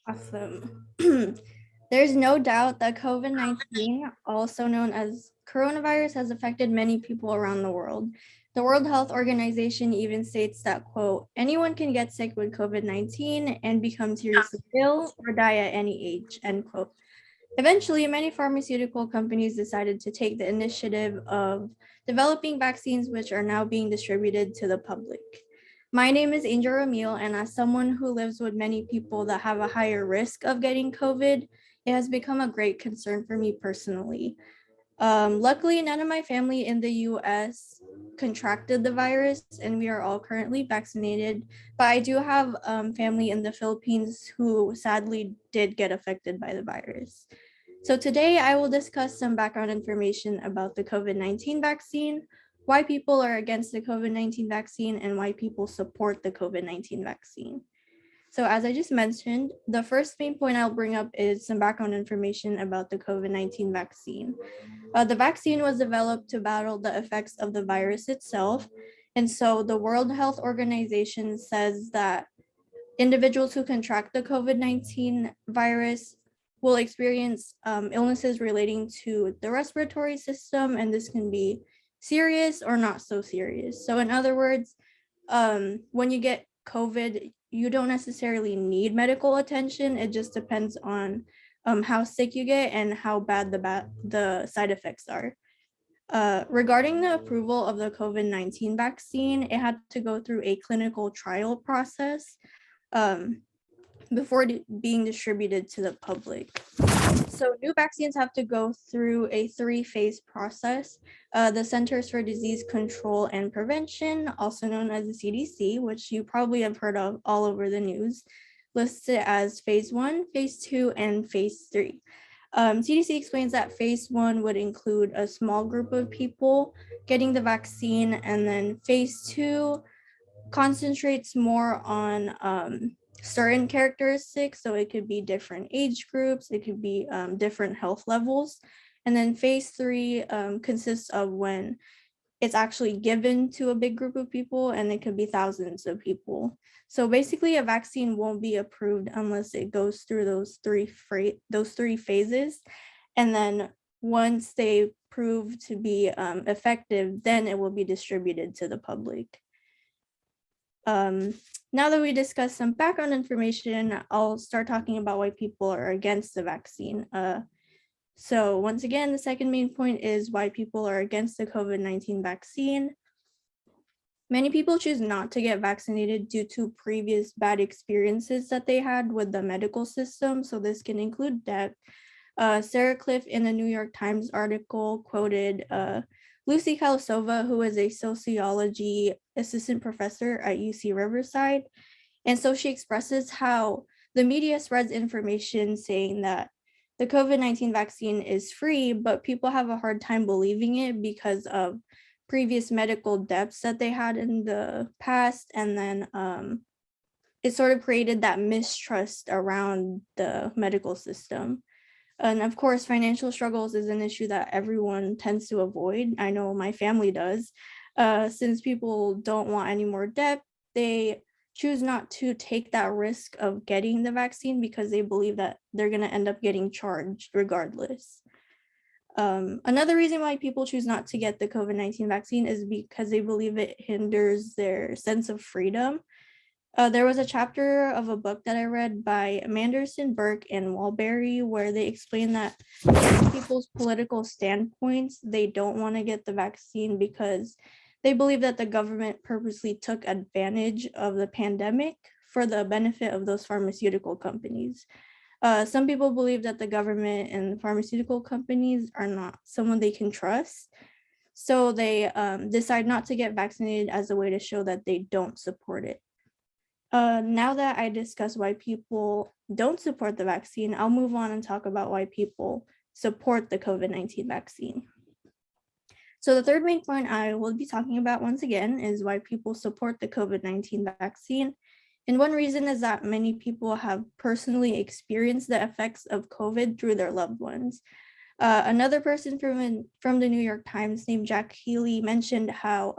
Awesome. There's no doubt that COVID-19, also known as coronavirus, has affected many people around the world. The World Health Organization even states that, quote, anyone can get sick with COVID-19 and become seriously ill or die at any age, end quote. Eventually, many pharmaceutical companies decided to take the initiative of developing vaccines, which are now being distributed to the public. My name is Angel Ramil, and as someone who lives with many people that have a higher risk of getting COVID, it has become a great concern for me personally. Luckily, none of my family in the US contracted the virus, and we are all currently vaccinated. But I do have family in the Philippines who sadly did get affected by the virus. So today I will discuss some background information about the COVID-19 vaccine, why people are against the COVID-19 vaccine, and why people support the COVID-19 vaccine. So as I just mentioned, the first main point I'll bring up is some background information about the COVID-19 vaccine. The vaccine was developed to battle the effects of the virus itself. And so the World Health Organization says that individuals who contract the COVID-19 virus will experience illnesses relating to the respiratory system, and this can be serious or not so serious. So in other words, when you get COVID, you don't necessarily need medical attention. It just depends on how sick you get and how bad the side effects are. Regarding the approval of the COVID-19 vaccine, it had to go through a clinical trial process um, before being distributed to the public. So new vaccines have to go through a 3-phase process. The Centers for Disease Control and Prevention, also known as the CDC, which you probably have heard of all over the news, lists it as phase 1, phase 2, and phase 3. CDC explains that phase 1 would include a small group of people getting the vaccine, and then phase 2 concentrates more on certain characteristics. So it could be different age groups, it could be different health levels. And then phase 3 consists of when it's actually given to a big group of people, and it could be thousands of people. So basically, a vaccine won't be approved unless it goes through those three phases. And then once they prove to be effective, then it will be distributed to the public. Now that we discussed some background information, I'll start talking about why people are against the vaccine. So once again, the second main point is why people are against the COVID-19 vaccine. Many people choose not to get vaccinated due to previous bad experiences that they had with the medical system. So this can include death. Sarah Cliff in the New York Times article quoted Lucy Kalasova, who is a sociology assistant professor at UC Riverside. And so she expresses how the media spreads information saying that the COVID-19 vaccine is free, but people have a hard time believing it because of previous medical deaths that they had in the past. And then it sort of created that mistrust around the medical system. And of course, financial struggles is an issue that everyone tends to avoid. I know my family does. Since people don't want any more debt, they choose not to take that risk of getting the vaccine because they believe that they're going to end up getting charged regardless. Another reason why people choose not to get the COVID-19 vaccine is because they believe it hinders their sense of freedom. There was a chapter of a book that I read by Manderson, Burke, and Walberry where they explain that people's political standpoints, they don't want to get the vaccine because they believe that the government purposely took advantage of the pandemic for the benefit of those pharmaceutical companies. Some people believe that the government and pharmaceutical companies are not someone they can trust. So they decide not to get vaccinated as a way to show that they don't support it. Now that I discussed why people don't support the vaccine, I'll move on and talk about why people support the COVID-19 vaccine. So the third main point I will be talking about once again is why people support the COVID-19 vaccine. And one reason is that many people have personally experienced the effects of COVID through their loved ones. Another person from the New York Times named Jack Healy mentioned how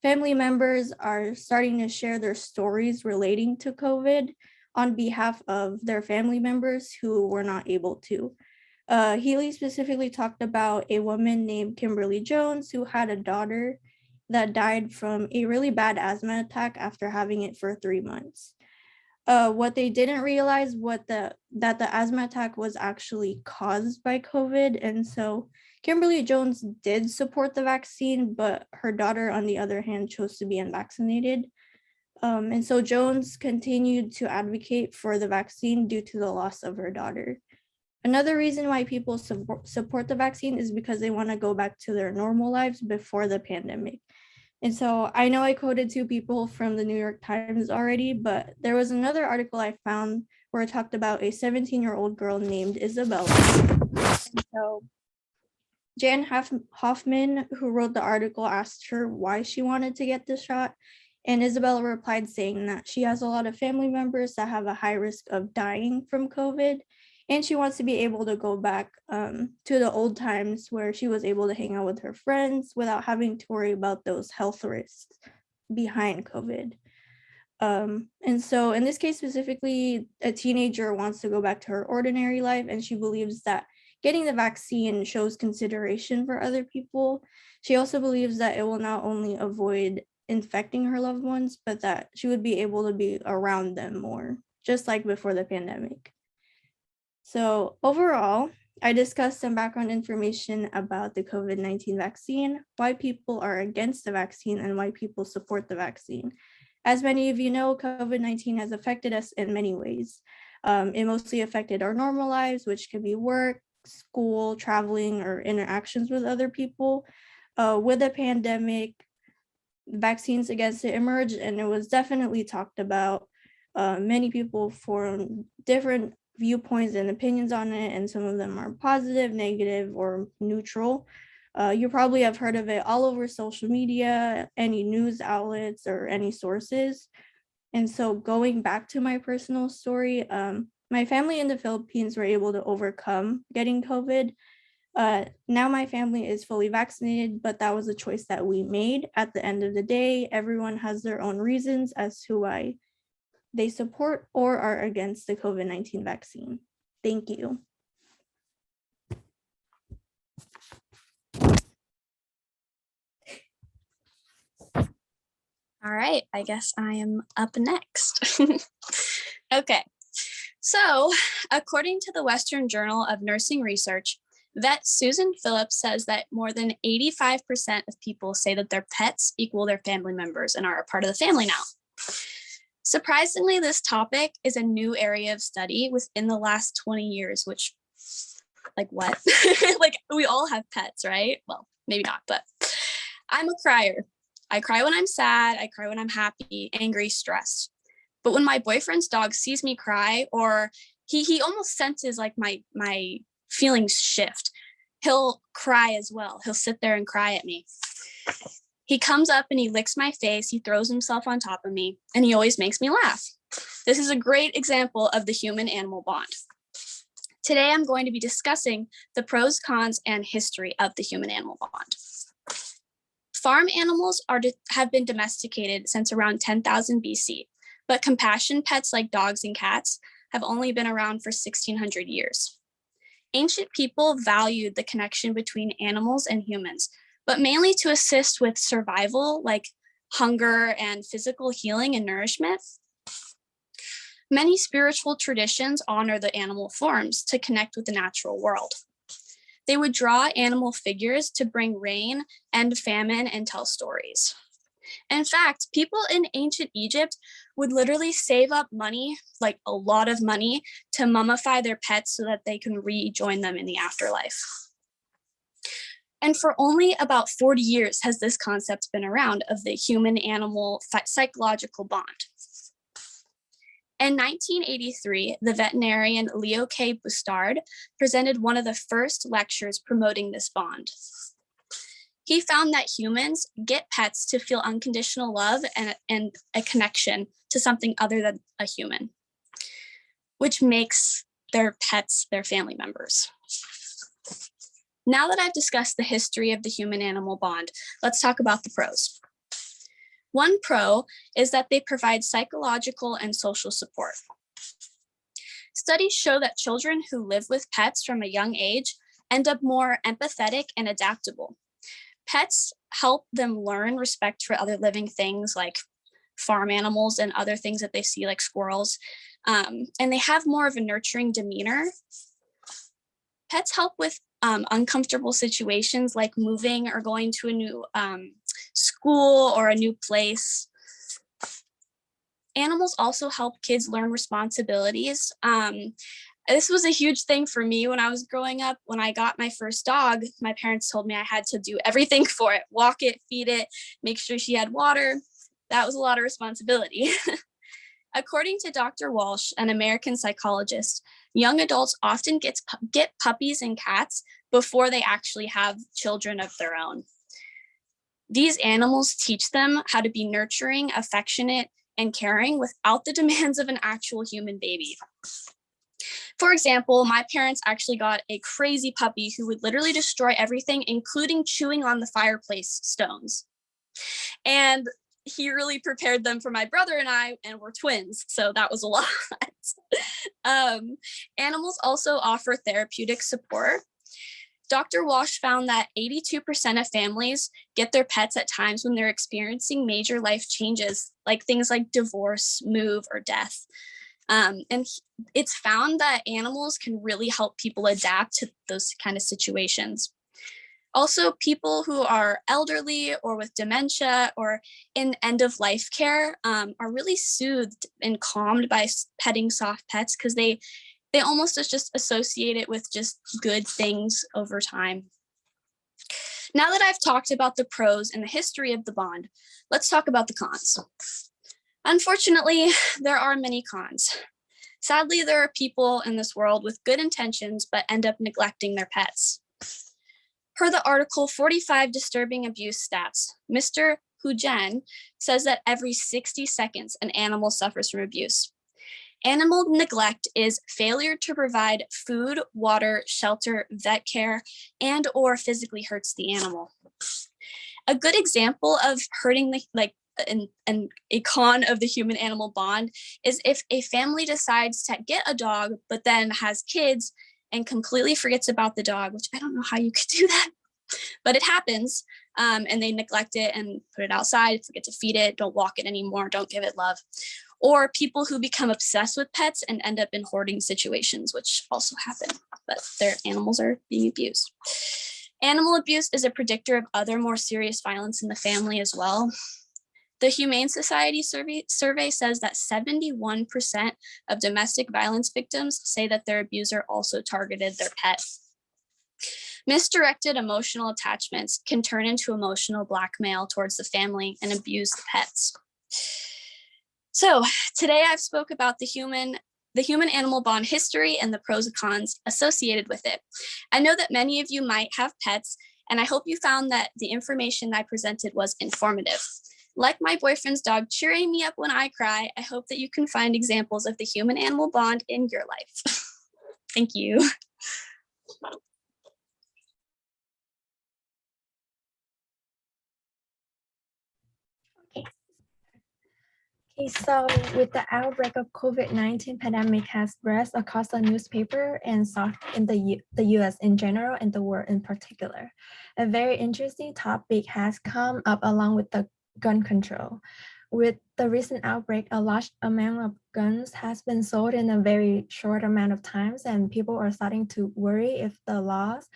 family members are starting to share their stories relating to COVID, on behalf of their family members who were not able to. Hailey specifically talked about a woman named Kimberly Jones who had a daughter that died from a really bad asthma attack after having it for 3 months. What they didn't realize that the asthma attack was actually caused by COVID. And so Kimberly Jones did support the vaccine, but her daughter, on the other hand, chose to be unvaccinated. And so Jones continued to advocate for the vaccine due to the loss of her daughter. Another reason why people support the vaccine is because they want to go back to their normal lives before the pandemic. And so I know I quoted 2 people from the New York Times already, but there was another article I found where it talked about a 17-year-old girl named Isabella. And so Jan Hoffman, who wrote the article, asked her why she wanted to get the shot. And Isabella replied saying that she has a lot of family members that have a high risk of dying from COVID. And she wants to be able to go back to the old times where she was able to hang out with her friends without having to worry about those health risks behind COVID. And so in this case specifically, a teenager wants to go back to her ordinary life, and she believes that getting the vaccine shows consideration for other people. She also believes that it will not only avoid infecting her loved ones, but that she would be able to be around them more, just like before the pandemic. So overall, I discussed some background information about the COVID-19 vaccine, why people are against the vaccine, and why people support the vaccine. As many of you know, COVID-19 has affected us in many ways. It mostly affected our normal lives, which could be work, school, traveling, or interactions with other people. With the pandemic, vaccines against it emerged, and it was definitely talked about. Many people formed different viewpoints and opinions on it, and some of them are positive, negative, or neutral. You probably have heard of it all over social media, any news outlets, or any sources. And so going back to my personal story, my family in the Philippines were able to overcome getting COVID. Now my family is fully vaccinated, but that was a choice that we made. At the end of the day, everyone has their own reasons as to why they support or are against the COVID-19 vaccine. Thank you. All right, I guess I am up next. Okay, so according to the Western Journal of Nursing Research, vet Susan Phillips says that more than 85% of people say that their pets equal their family members and are a part of the family now. Surprisingly, this topic is a new area of study within the last 20 years, which, like what? Like we all have pets, right? Well, maybe not, but I'm a crier. I cry when I'm sad, I cry when I'm happy, angry, stressed. But when my boyfriend's dog sees me cry, or he almost senses like my feelings shift, he'll cry as well. He'll sit there and cry at me. He comes up and he licks my face, he throws himself on top of me, and he always makes me laugh. This is a great example of the human-animal bond. Today, I'm going to be discussing the pros, cons, and history of the human-animal bond. Farm animals have been domesticated since around 10,000 BC, but compassion pets like dogs and cats have only been around for 1,600 years. Ancient people valued the connection between animals and humans, but mainly to assist with survival, like hunger and physical healing and nourishment. Many spiritual traditions honor the animal forms to connect with the natural world. They would draw animal figures to bring rain, end famine, and tell stories. In fact, people in ancient Egypt would literally save up money, like a lot of money, to mummify their pets so that they can rejoin them in the afterlife. And for only about 40 years has this concept been around of the human-animal psychological bond. In 1983, the veterinarian Leo K. Bustard presented one of the first lectures promoting this bond. He found that humans get pets to feel unconditional love and a connection to something other than a human, which makes their pets their family members. Now that I've discussed the history of the human-animal bond, let's talk about the pros. One pro is that they provide psychological and social support. Studies show that children who live with pets from a young age end up more empathetic and adaptable. Pets help them learn respect for other living things like farm animals and other things that they see, like squirrels. And they have more of a nurturing demeanor. Pets help with uncomfortable situations like moving or going to a new school or a new place. Animals also help kids learn responsibilities. This was a huge thing for me when I was growing up. When I got my first dog, my parents told me I had to do everything for it, walk it, feed it, make sure she had water. That was a lot of responsibility. According to Dr. Walsh, an American psychologist, young adults often get puppies and cats before they actually have children of their own. These animals teach them how to be nurturing, affectionate, and caring without the demands of an actual human baby. For example, my parents actually got a crazy puppy who would literally destroy everything, including chewing on the fireplace stones. And he really prepared them for my brother and I, and we're twins, so that was a lot. Animals also offer therapeutic support. Dr. Walsh found that 82% of families get their pets at times when they're experiencing major life changes, like things like divorce, move, or death. And it's found that animals can really help people adapt to those kind of situations. Also, people who are elderly or with dementia or in end of life care are really soothed and calmed by petting soft pets because they almost just associate it with just good things over time. Now that I've talked about the pros and the history of the bond, let's talk about the cons. Unfortunately, there are many cons. Sadly, there are people in this world with good intentions but end up neglecting their pets. Per the article 45 Disturbing Abuse Stats, Mr. Nyugen says that every 60 seconds an animal suffers from abuse. Animal neglect is failure to provide food, water, shelter, vet care, and or physically hurts the animal. A good example of hurting a con of the human-animal bond is if a family decides to get a dog, but then has kids and completely forgets about the dog, which I don't know how you could do that, but it happens, and they neglect it and put it outside, forget to feed it, don't walk it anymore, don't give it love. Or people who become obsessed with pets and end up in hoarding situations, which also happen, but their animals are being abused. Animal abuse is a predictor of other more serious violence in the family as well. The Humane Society survey says that 71% of domestic violence victims say that their abuser also targeted their pet. Misdirected emotional attachments can turn into emotional blackmail towards the family and abuse the pets. So today I've spoke about the human-animal bond history and the pros and cons associated with it. I know that many of you might have pets, and I hope you found that the information I presented was informative. Like my boyfriend's dog cheering me up when I cry, I hope that you can find examples of the human-animal bond in your life. Thank you. Okay, so with the outbreak of COVID-19 pandemic has spread across the newspaper and South in the US in general and the world in particular. A very interesting topic has come up along with the gun control. With the recent outbreak, a large amount of guns has been sold in a very short amount of time, and people are starting to worry if the laws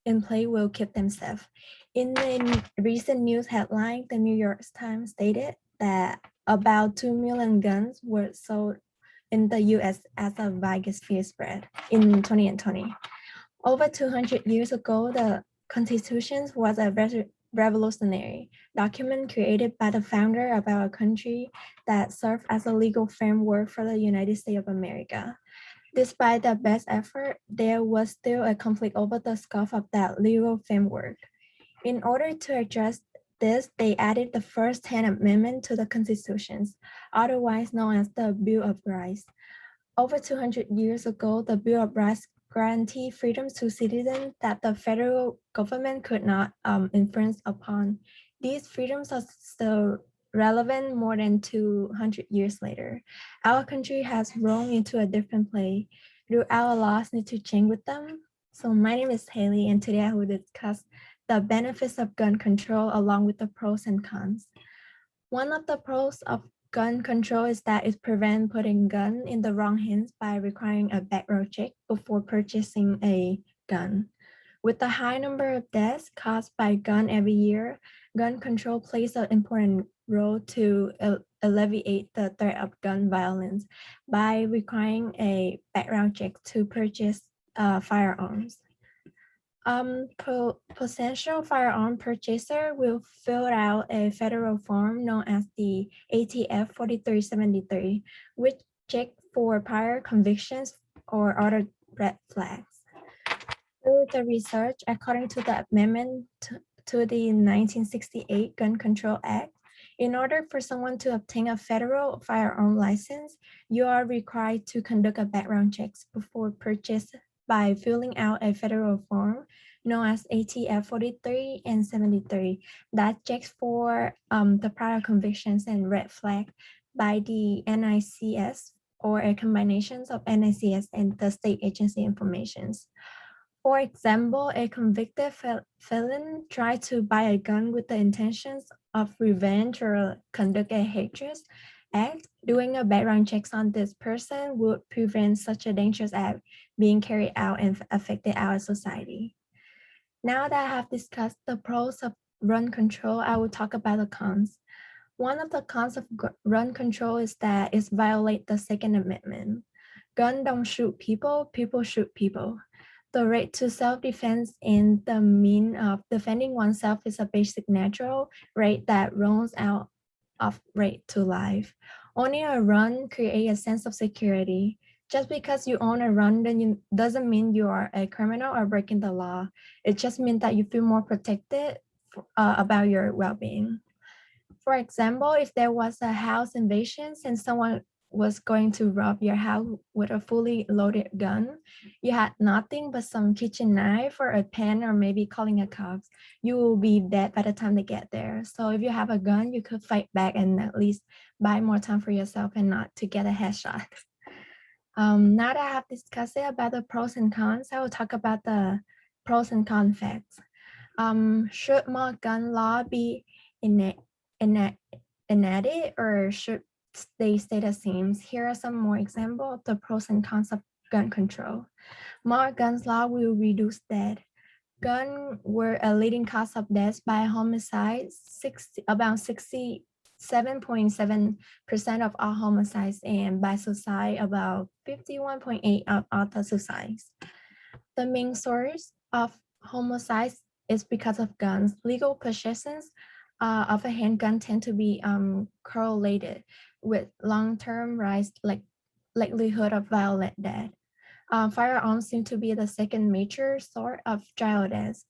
in play will keep them safe. In the recent news headline, the New York Times stated that about 2 million guns were sold in the US as a virus fear spread in 2020. Over 200 years ago, the Constitution was a revolutionary document created by the founder of our country that served as a legal framework for the United States of America. Despite the best effort, there was still a conflict over the scope of that legal framework. In order to address this, they added the first 10 Amendment to the Constitution, otherwise known as the Bill of Rights. Over 200 years ago, the Bill of Rights guaranteed freedoms to citizens that the federal government could not infringe upon. These freedoms are still relevant more than 200 years later. Our country has grown into a different place. Do our laws need to change with them? So my name is Hailey, and today I will discuss the benefits of gun control along with the pros and cons. One of the pros of gun control is that it prevents putting gun in the wrong hands by requiring a background check before purchasing a gun. With the high number of deaths caused by gun every year, gun control plays an important role to alleviate the threat of gun violence by requiring a background check to purchase firearms. Potential firearm purchaser will fill out a federal form known as the ATF 4373, which check for prior convictions or other red flags. Through the research, according to the amendment to the 1968 Gun Control Act, in order for someone to obtain a federal firearm license, you are required to conduct a background checks before purchase by filling out a federal form known as ATF 43 and 73 that checks for the prior convictions and red flag by the NICS or a combination of NICS and the state agency informations. For example, a convicted felon tried to buy a gun with the intentions of revenge or conduct a hatred act. Doing a background checks on this person would prevent such a dangerous act being carried out and affecting our society. Now that I have discussed the pros of gun control, I will talk about the cons. One of the cons of gun control is that it violates the Second Amendment. Guns don't shoot people, people shoot people. The right to self-defense and the mean of defending oneself is a basic natural right that runs out of right to life. Owning a gun creates a sense of security. Just because you own a gun doesn't mean you are a criminal or breaking the law. It just means that you feel more protected about your well-being. For example, if there was a house invasion and someone was going to rob your house with a fully loaded gun, you had nothing but some kitchen knife or a pen or maybe calling a cops, you will be dead by the time they get there. So if you have a gun, you could fight back and at least buy more time for yourself and not to get a headshot. Now that I have discussed it about the pros and cons, I will talk about the pros and cons facts. Should more gun law be enacted or should they stay the same? Here are some more examples of the pros and cons of gun control. More guns law will reduce death. Guns were a leading cause of death by homicide. About 67.7% of all homicides, and by suicide, about 51.8% of all the suicides. The main source of homicides is because of guns. Legal possessions of a handgun tend to be correlated with long-term rise likelihood of violent death. Firearms seem to be the second major source of child deaths.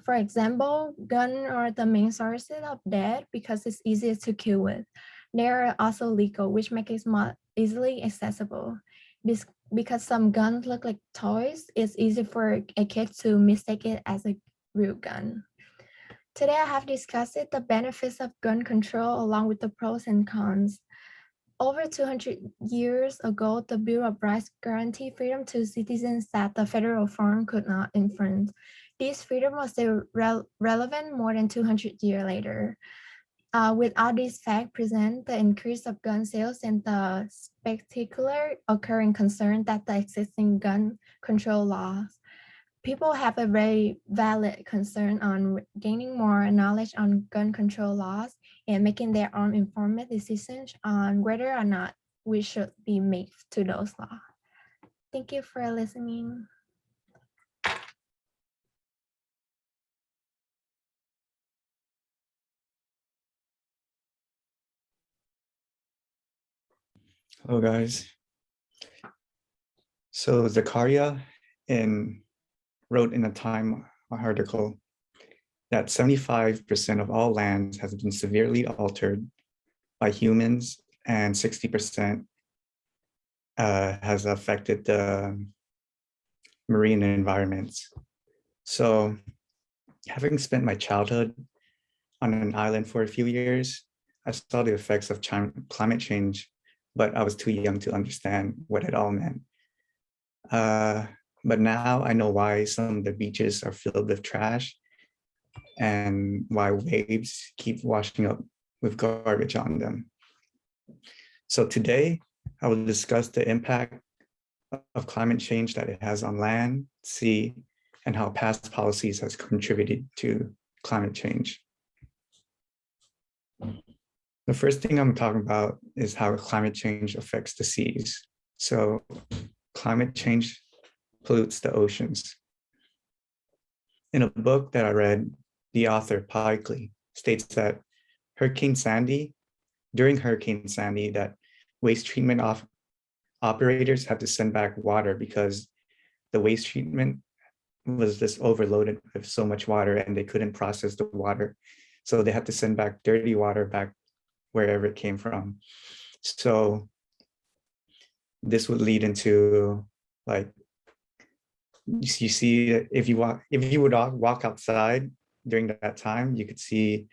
For example, guns are the main sources of death because it's easier to kill with. They are also legal, which makes it more easily accessible. Because some guns look like toys, it's easy for a kid to mistake it as a real gun. Today, I have discussed the benefits of gun control along with the pros and cons. Over 200 years ago, the Bill of Rights guaranteed freedom to citizens that the federal form could not infringe. This freedom was still relevant more than 200 years later. With all these facts present, the increase of gun sales and the spectacular occurring concern that the existing gun control laws, people have a very valid concern on gaining more knowledge on gun control laws and making their own informed decisions on whether or not we should be made to those laws. Thank you for listening. Hello, guys. So Zakaria wrote in a Time article that 75% of all lands has been severely altered by humans and 60% has affected the marine environments. So having spent my childhood on an island for a few years, I saw the effects of climate change, but I was too young to understand what it all meant. But now I know why some of the beaches are filled with trash and why waves keep washing up with garbage on them. So today, I will discuss the impact of climate change that it has on land, sea, and how past policies has contributed to climate change. The first thing I'm talking about is how climate change affects the seas. So climate change pollutes the oceans. In a book that I read, the author Pikely states that during Hurricane Sandy, that waste treatment operators had to send back water because the waste treatment was just overloaded with so much water and they couldn't process the water. So they had to send back dirty water back wherever it came from. So this would lead into, like, you see if you would walk outside during that time, you could see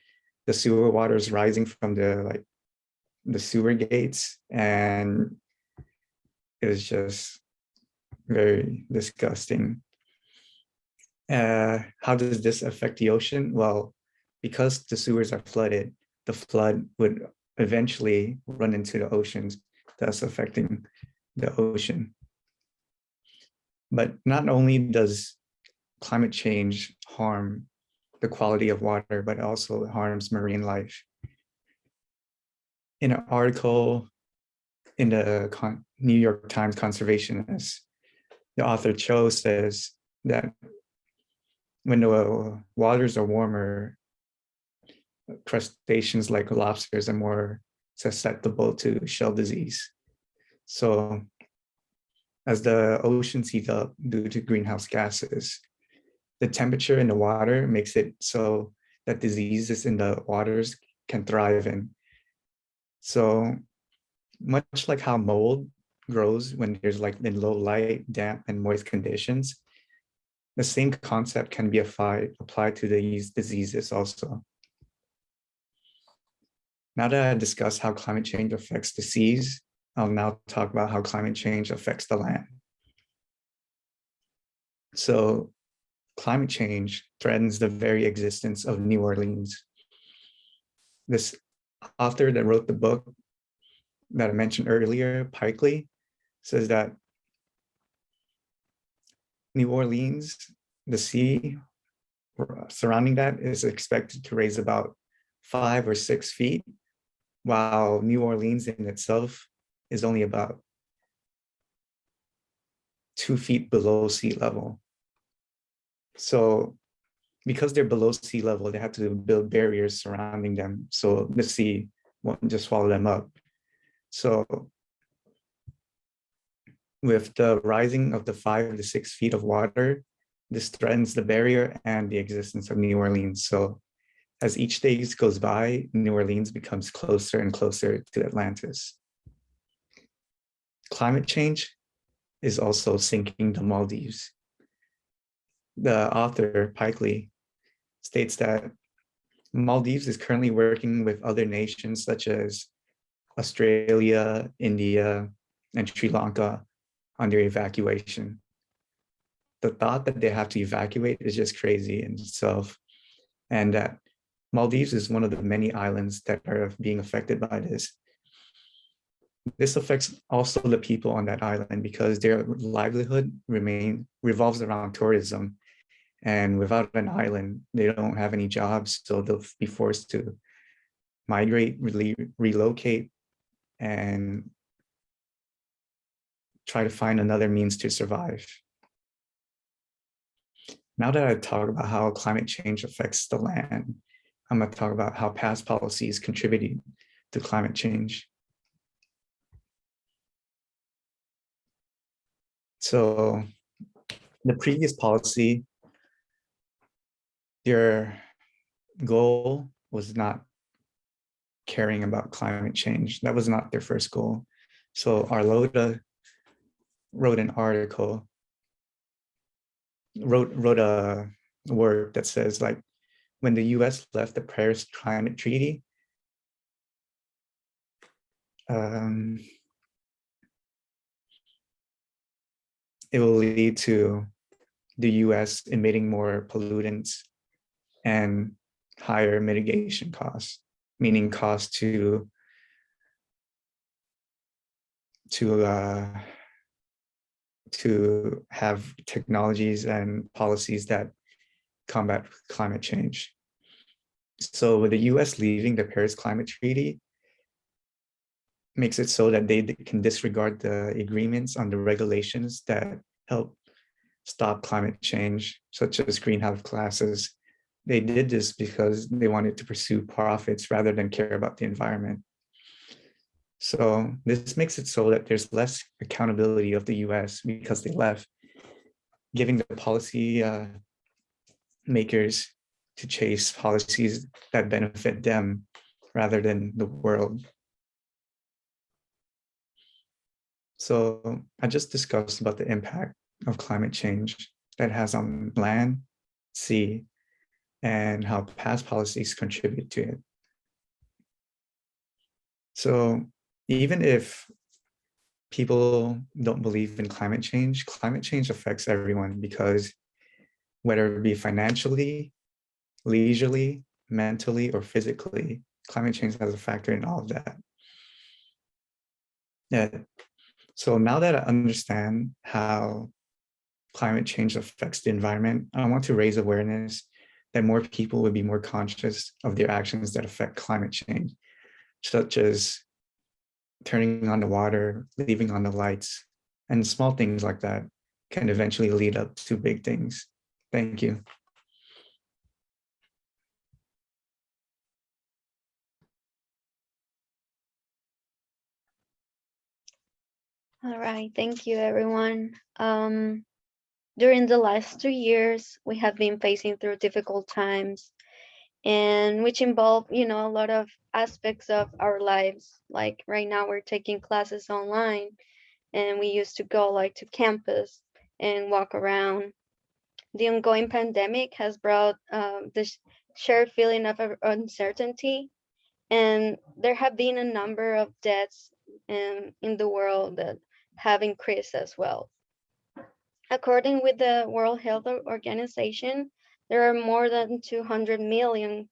the sewer waters rising from the sewer gates, and it was just very disgusting. How does this affect the ocean? Well, because the sewers are flooded, the flood would eventually run into the oceans, thus affecting the ocean. But not only does climate change harm the quality of water, but also harms marine life. In an article in the New York Times Conservationist, the author Cho says that when the waters are warmer, crustaceans like lobsters are more susceptible to shell disease. So as the oceans heat up due to greenhouse gases, the temperature in the water makes it so that diseases in the waters can thrive in. So much like how mold grows when there's in low light, damp, and moist conditions, the same concept can be applied to these diseases also. Now that I discussed how climate change affects the seas, I'll now talk about how climate change affects the land. So climate change threatens the very existence of New Orleans. This author that wrote the book that I mentioned earlier, Pikely, says that New Orleans, the sea surrounding that, is expected to raise about 5 or 6 feet, while New Orleans in itself is only about 2 feet below sea level. So because they're below sea level, they have to build barriers surrounding them so the sea won't just swallow them up. So with the rising of the 5 to 6 feet of water, this threatens the barrier and the existence of New Orleans. So as each day goes by, New Orleans becomes closer and closer to Atlantis. Climate change is also sinking the Maldives. The author, Pikely, states that Maldives is currently working with other nations such as Australia, India, and Sri Lanka on their evacuation. The thought that they have to evacuate is just crazy in itself, and that Maldives is one of the many islands that are being affected by this. This affects also the people on that island because their livelihood revolves around tourism, and without an island, they don't have any jobs, so they'll be forced to migrate, relocate, and try to find another means to survive. Now that I talk about how climate change affects the land, I'm going to talk about how past policies contributed to climate change. So the previous policy, their goal was not caring about climate change. That was not their first goal. So Arlota wrote an article, wrote a work that says, like, when the US left the Paris Climate Treaty, it will lead to the US emitting more pollutants and higher mitigation costs, meaning costs to have technologies and policies that combat climate change. So with the US leaving the Paris Climate Treaty makes it so that they can disregard the agreements on the regulations that help stop climate change, such as greenhouse gases. They did this because they wanted to pursue profits rather than care about the environment. So this makes it so that there's less accountability of the US because they left, giving the policy makers to chase policies that benefit them rather than the world. So I just discussed about the impact of climate change that has on land, sea, and how past policies contribute to it. So even if people don't believe in climate change affects everyone, because whether it be financially, leisurely, mentally, or physically, climate change has a factor in all of that. Yeah. So now that I understand how climate change affects the environment, I want to raise awareness that more people would be more conscious of their actions that affect climate change, such as turning on the water, leaving on the lights, and small things like that can eventually lead up to big things. Thank you. All right, thank you, everyone. During the last 2 years, we have been facing through difficult times, and which involve, a lot of aspects of our lives. Like right now, we're taking classes online, and we used to go like to campus and walk around. The ongoing pandemic has brought this shared feeling of uncertainty, and there have been a number of deaths in the world that have increased as well. According with the World Health Organization, there are more than 200 million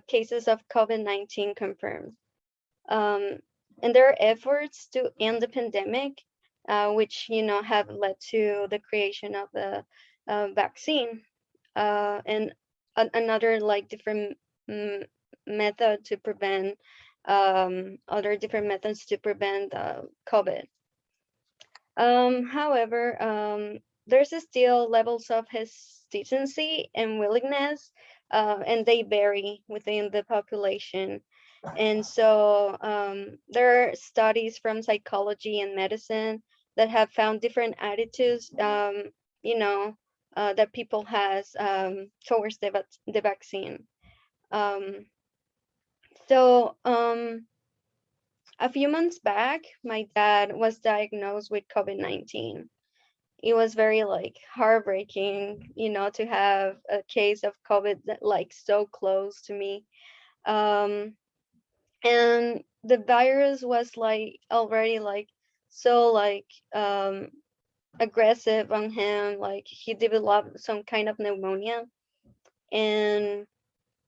cases of COVID-19 confirmed. And there are efforts to end the pandemic, which have led to the creation of the vaccine and another like different method to prevent other different methods to prevent COVID. However, there's still levels of hesitancy and willingness, and they vary within the population. And so there are studies from psychology and medicine that have found different attitudes, that people has towards the vaccine. So a few months back, my dad was diagnosed with COVID-19. It was very like heartbreaking, to have a case of COVID that like so close to me. And the virus was like already like so like aggressive on him. Like he developed some kind of pneumonia, and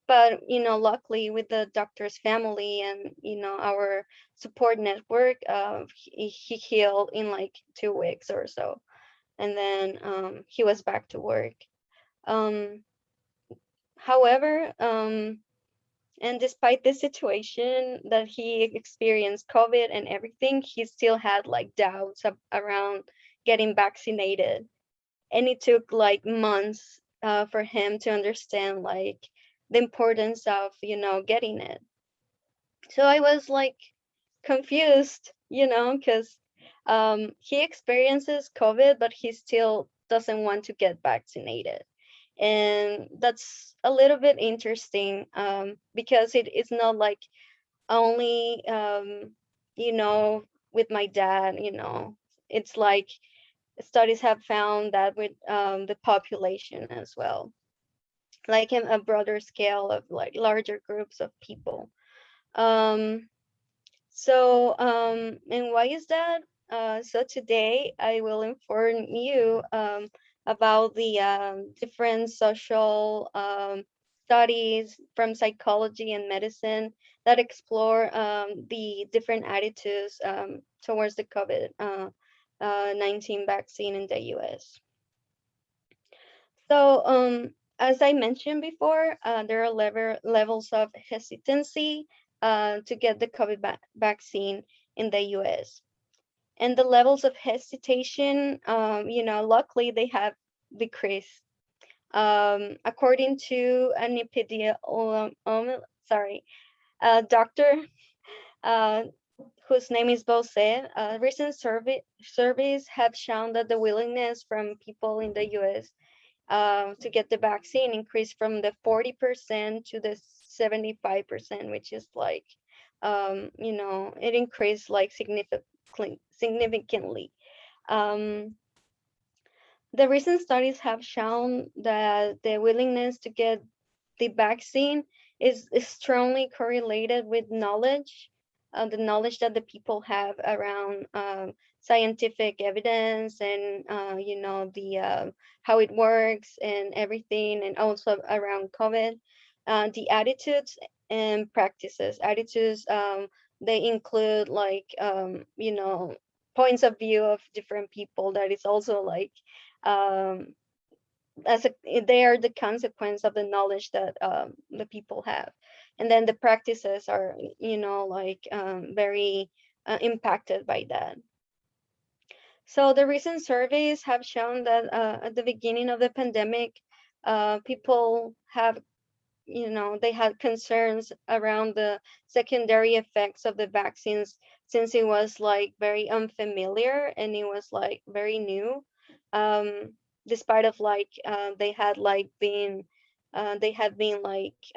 but luckily with the doctor's family and our support network, he healed in like 2 weeks or so, and then he was back to work. However, and despite this situation that he experienced COVID and everything, he still had like doubts around getting vaccinated, and it took like months for him to understand like the importance of getting it. So I was like confused, because he experiences COVID, but he still doesn't want to get vaccinated. And that's a little bit interesting, because it is not like only with my dad. It's like studies have found that with the population as well, like in a broader scale of like larger groups of people. So, and why is that? So today I will inform you about the different social studies from psychology and medicine that explore the different attitudes towards the COVID-19 vaccine in the US. So, as I mentioned before, there are levels of hesitancy to get the COVID vaccine in the US. And the levels of hesitation, luckily they have decreased. According to an doctor uh, whose name is Bose, recent surveys have shown that the willingness from people in the US to get the vaccine increased from the 40% to the 75%, which is like, it increased like significantly. The recent studies have shown that the willingness to get the vaccine is strongly correlated with knowledge, the knowledge that the people have around scientific evidence and the how it works and everything, and also around COVID. The attitudes and practices. Attitudes, they include like points of view of different people that is also like um, they are the consequence of the knowledge that the people have, and then the practices are like very impacted by that. So the recent surveys have shown that at the beginning of the pandemic, people have they had concerns around the secondary effects of the vaccines, since it was like very unfamiliar and it was like very new. Despite of like they had been like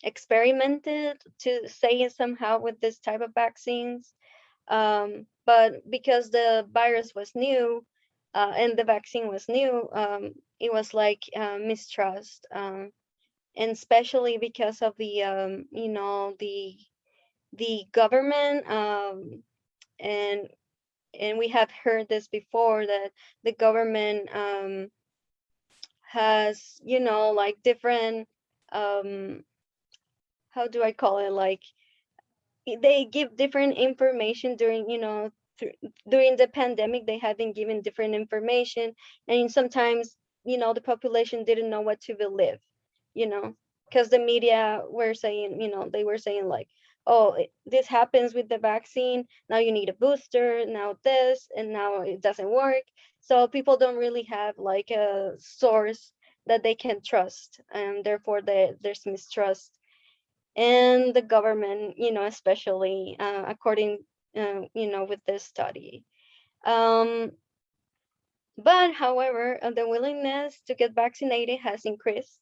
experimented to say it somehow with this type of vaccines. But because the virus was new and the vaccine was new, it was like mistrust. And especially because of the the government, and we have heard this before, that the government has like different, how do I call it, like they give different information during during the pandemic. They have been given different information, and sometimes the population didn't know what to believe, you know because the media were saying, they were saying like, oh, this happens with the vaccine, now you need a booster, now this, and now it doesn't work. So people don't really have like a source that they can trust, and therefore there's mistrust. And the government, especially according, with this study. Um, but however, the willingness to get vaccinated has increased.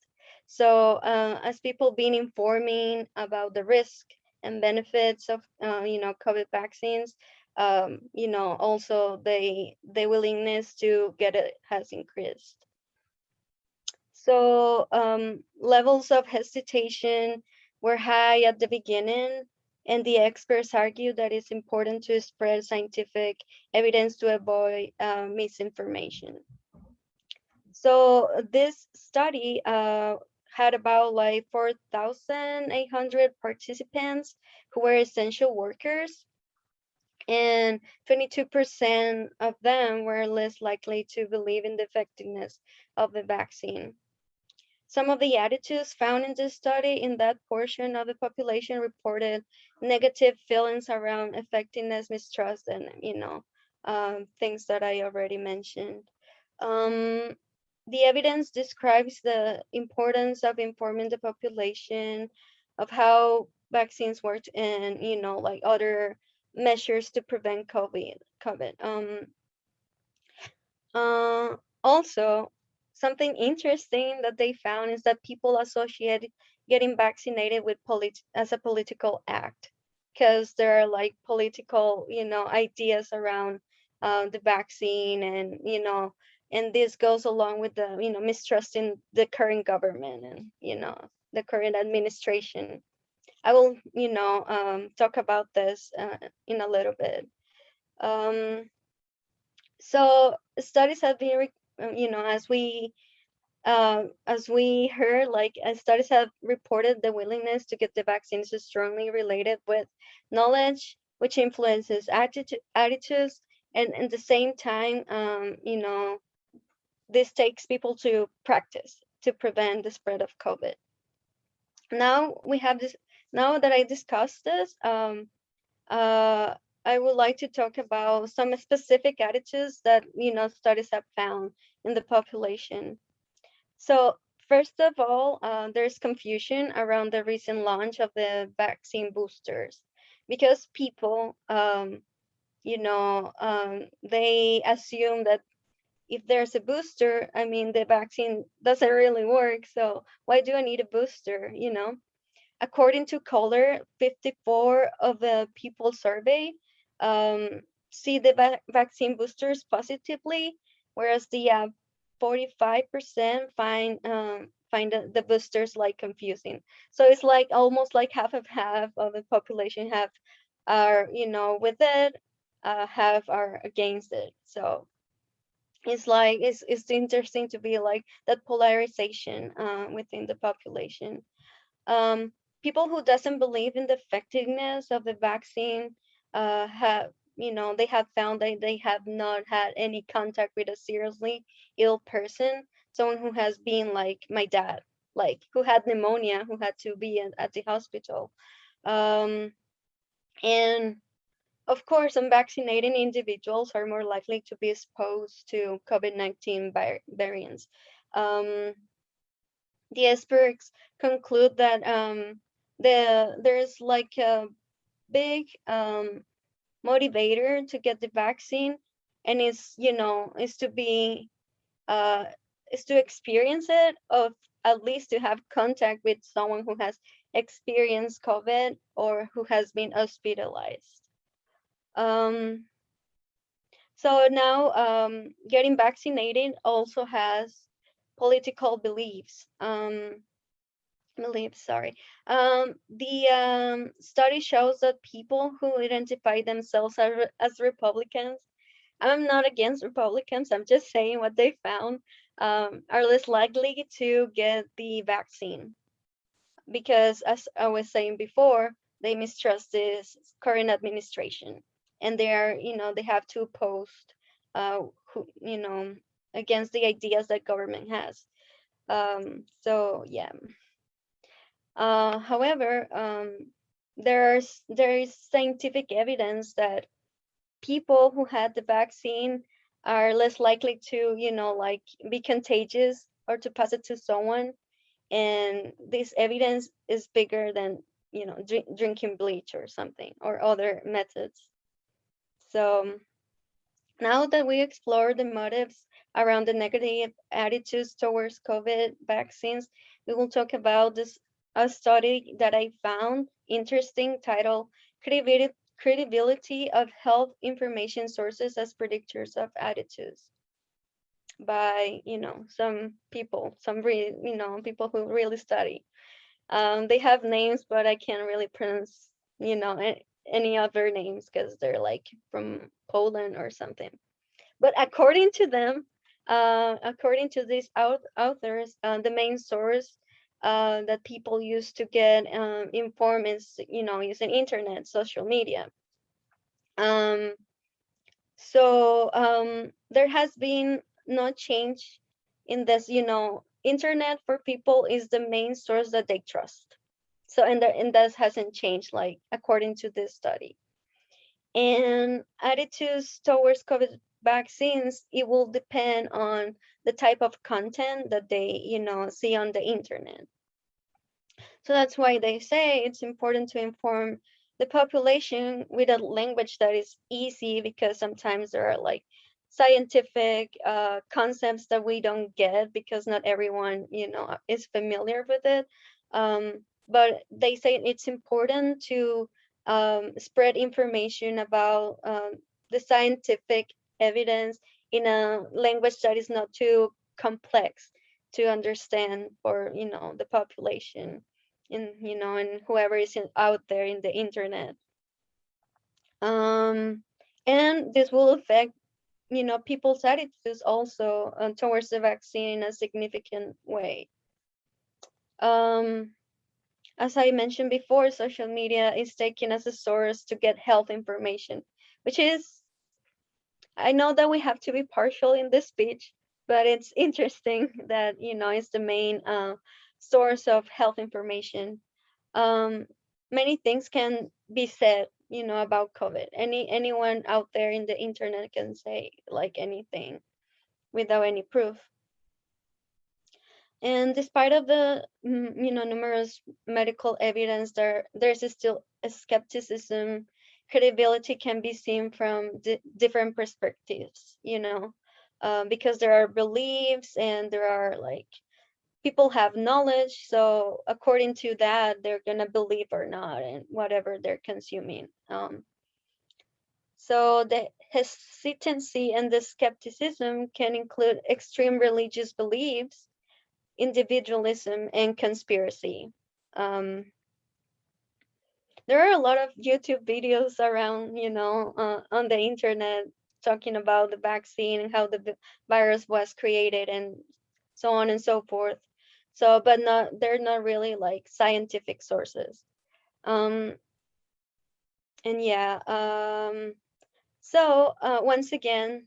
So as people been informing about the risk and benefits of, COVID vaccines, also the willingness to get it has increased. So levels of hesitation were high at the beginning, and the experts argue that it's important to spread scientific evidence to avoid misinformation. So this study had about like 4,800 participants who were essential workers, and 22% of them were less likely to believe in the effectiveness of the vaccine. Some of the attitudes found in this study in that portion of the population reported negative feelings around effectiveness, mistrust, and things that I already mentioned. The evidence describes the importance of informing the population of how vaccines work, and like other measures to prevent COVID. Also, something interesting that they found is that people associate getting vaccinated with as a political act, because there are like political, ideas around the vaccine, and and this goes along with the mistrusting the current government, and the current administration. I will, talk about this in a little bit. So studies have been, as we heard, like studies have reported the willingness to get the vaccines is strongly related with knowledge, which influences attitudes, and at the same time, this takes people to practice to prevent the spread of COVID. Now we have this. Now that I discussed this, I would like to talk about some specific attitudes that studies have found in the population. So first of all, there's confusion around the recent launch of the vaccine boosters because people, they assume that if there's a booster, I mean, the vaccine doesn't really work. So why do I need a booster? According to Kohler, 54 of the people surveyed see the vaccine boosters positively, whereas the 45% find the boosters like confusing. So it's like almost like half of the population are with it, half are against it. So it's like it's interesting to be like that polarization within the population. Um, People who doesn't believe in the effectiveness of the vaccine have they have found that they have not had any contact with a seriously ill person, someone who has been like my dad, like who had pneumonia, who had to be at the hospital. And of course, unvaccinated individuals are more likely to be exposed to COVID-19 variants. Um, the experts conclude that there's like a big motivator to get the vaccine, and is to be is to experience it, of at least to have contact with someone who has experienced COVID or who has been hospitalized. So now getting vaccinated also has political beliefs. Sorry. The study shows that people who identify themselves as Republicans, I'm not against Republicans, I'm just saying what they found, are less likely to get the vaccine because, as I was saying before, they mistrust this current administration, and they have to oppose, who, against the ideas that government has. So yeah. However, there is scientific evidence that people who had the vaccine are less likely to, like be contagious or to pass it to someone. And this evidence is bigger than, drinking bleach or something or other methods. So now that we explore the motives around the negative attitudes towards COVID vaccines, we will talk about a study that I found interesting titled Credibility of Health Information Sources as Predictors of Attitudes by, some people, people who really study. They have names, but I can't really pronounce, any other names because they're like from Poland or something. But according to them, according to these authors, the main source that people use to get informed is, using internet, social media. So there has been no change in this. Internet for people is the main source that they trust. So and that hasn't changed, like according to this study. And attitudes towards COVID vaccines, it will depend on the type of content that they, see on the internet. So that's why they say it's important to inform the population with a language that is easy, because sometimes there are like scientific concepts that we don't get because not everyone, is familiar with it. But they say it's important to spread information about the scientific evidence in a language that is not too complex to understand for, the population. and whoever is out there in the internet. And this will affect people's attitudes also towards the vaccine in a significant way. As I mentioned before, social media is taken as a source to get health information, which is, I know that we have to be partial in this speech, but it's interesting that it's the main source of health information. Many things can be said about COVID. Anyone out there in the internet can say like anything without any proof. And despite of the numerous medical evidence, there's still a skepticism. Credibility can be seen from different perspectives, because there are beliefs and there are like people have knowledge. So according to that, they're gonna believe or not in whatever they're consuming. So the hesitancy and the skepticism can include extreme religious beliefs, individualism, and conspiracy. There are a lot of YouTube videos around, on the internet talking about the vaccine and how the virus was created and so on and so forth. So, but they're not really like scientific sources. And yeah, so once again,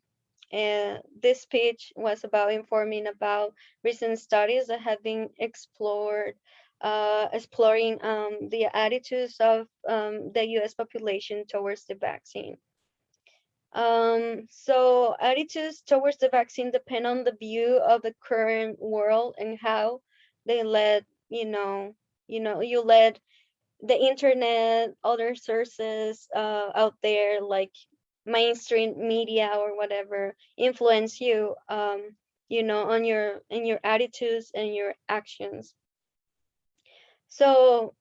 this speech was about informing about recent studies that have been exploring the attitudes of the U.S. population towards the vaccine. So attitudes towards the vaccine depend on the view of the current world and how they led, you led the internet, other sources out there like mainstream media or whatever influence you on your attitudes and your actions. So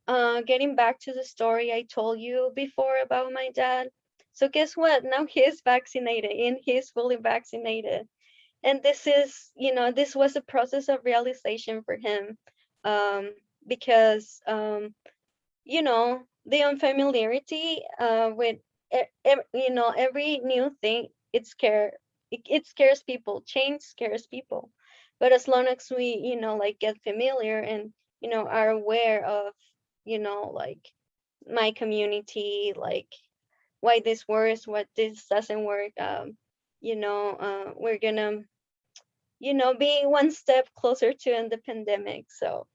getting back to the story I told you before about my dad, so guess what, now he's vaccinated and he's fully vaccinated, and this was a process of realization for him, because the unfamiliarity with every new thing, it scares people. Change scares people, but as long as we like get familiar and are aware of like my community, like why this works, what this doesn't work, we're gonna be one step closer to end the pandemic. So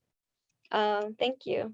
thank you.